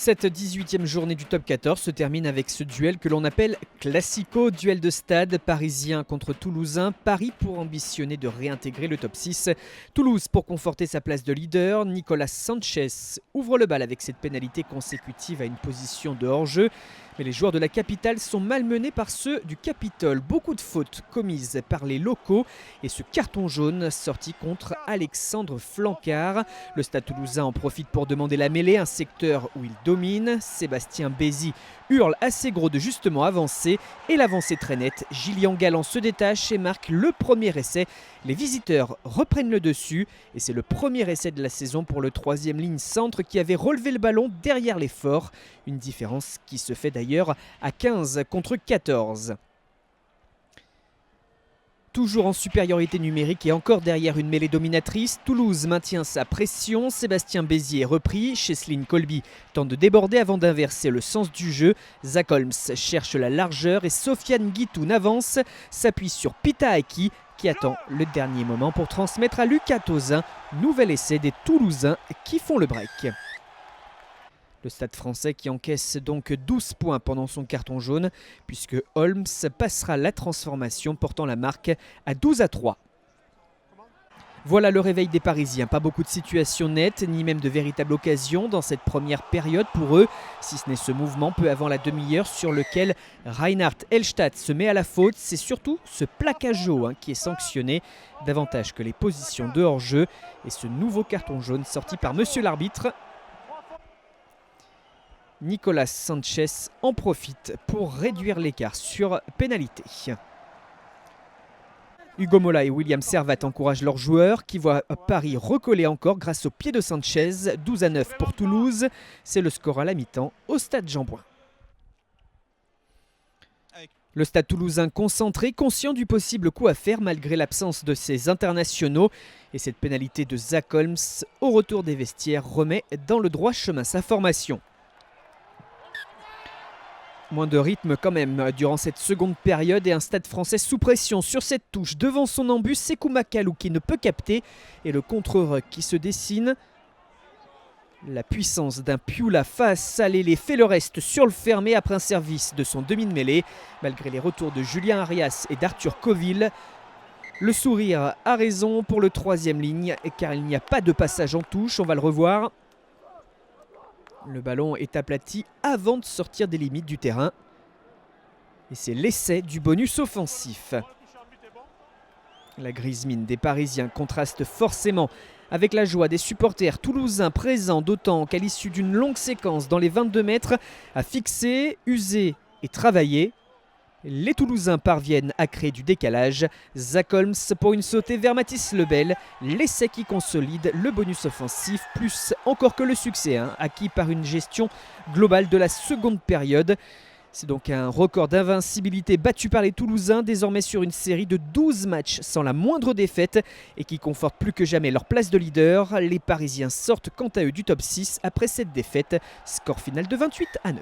Cette 18e journée du top 14 se termine avec ce duel que l'on appelle Classico, duel de stade parisien contre toulousain. Paris pour ambitionner de réintégrer le top 6. Toulouse pour conforter sa place de leader. Nicolas Sanchez ouvre le bal avec cette pénalité consécutive à une position de hors-jeu. Mais les joueurs de la capitale sont malmenés par ceux du Capitole. Beaucoup de fautes commises par les locaux et ce carton jaune sorti contre Alexandre Flancard. Le Stade Toulousain en profite pour demander la mêlée, un secteur où il domine. Sébastien Bézi hurle assez gros de justement avancer et l'avancée très nette. Gillian Galland se détache et marque le premier essai. Les visiteurs reprennent le dessus et c'est le premier essai de la saison pour le troisième ligne centre qui avait relevé le ballon derrière l'effort. Une différence qui se fait d'ailleurs à 15 contre 14. Toujours en supériorité numérique et encore derrière une mêlée dominatrice, Toulouse maintient sa pression. Sébastien Bézi est repris. Cheslin Colby tente de déborder avant d'inverser le sens du jeu. Zach Holmes cherche la largeur et Sofiane Guitoun avance, s'appuie sur Pita Aki qui attend le dernier moment pour transmettre à Lucas Tauzin. Nouvel essai des Toulousains qui font le break. Le Stade français qui encaisse donc 12 points pendant son carton jaune puisque Holmes passera la transformation portant la marque à 12-3. Voilà le réveil des Parisiens. Pas beaucoup de situations nettes, ni même de véritables occasions dans cette première période pour eux, si ce n'est ce mouvement peu avant la demi-heure sur lequel Reinhard Hellstadt se met à la faute. C'est surtout ce plaquage haut qui est sanctionné, davantage que les positions de hors-jeu et ce nouveau carton jaune sorti par monsieur l'arbitre. Nicolas Sanchez en profite pour réduire l'écart sur pénalité. Hugo Mola et William Servat encouragent leurs joueurs qui voient Paris recoller encore grâce au pied de Sanchez. 12-9 pour Toulouse. C'est le score à la mi-temps au stade Jean-Bouin. Le Stade Toulousain concentré, conscient du possible coup à faire malgré l'absence de ses internationaux. Et cette pénalité de Zach Holmes au retour des vestiaires remet dans le droit chemin sa formation. Moins de rythme quand même durant cette seconde période et un Stade français sous pression sur cette touche. Devant son embut, Sékou Makalou qui ne peut capter et le contre-ruck qui se dessine. La puissance d'un Pioula face à Lélé fait le reste sur le fermé après un service de son demi de mêlée. Malgré les retours de Julien Arias et d'Arthur Coville, le sourire a raison pour le troisième ligne car il n'y a pas de passage en touche, on va le revoir. Le ballon est aplati avant de sortir des limites du terrain. Et c'est l'essai du bonus offensif. La grise mine des Parisiens contraste forcément avec la joie des supporters toulousains présents, d'autant qu'à l'issue d'une longue séquence dans les 22 mètres, à fixer, user et travailler, les Toulousains parviennent à créer du décalage. Zach Holmes pour une sautée vers Mathis Lebel. L'essai qui consolide le bonus offensif, plus encore que le succès acquis par une gestion globale de la seconde période. C'est donc un record d'invincibilité battu par les Toulousains, désormais sur une série de 12 matchs sans la moindre défaite et qui conforte plus que jamais leur place de leader. Les Parisiens sortent quant à eux du top 6 après cette défaite. Score final de 28-9.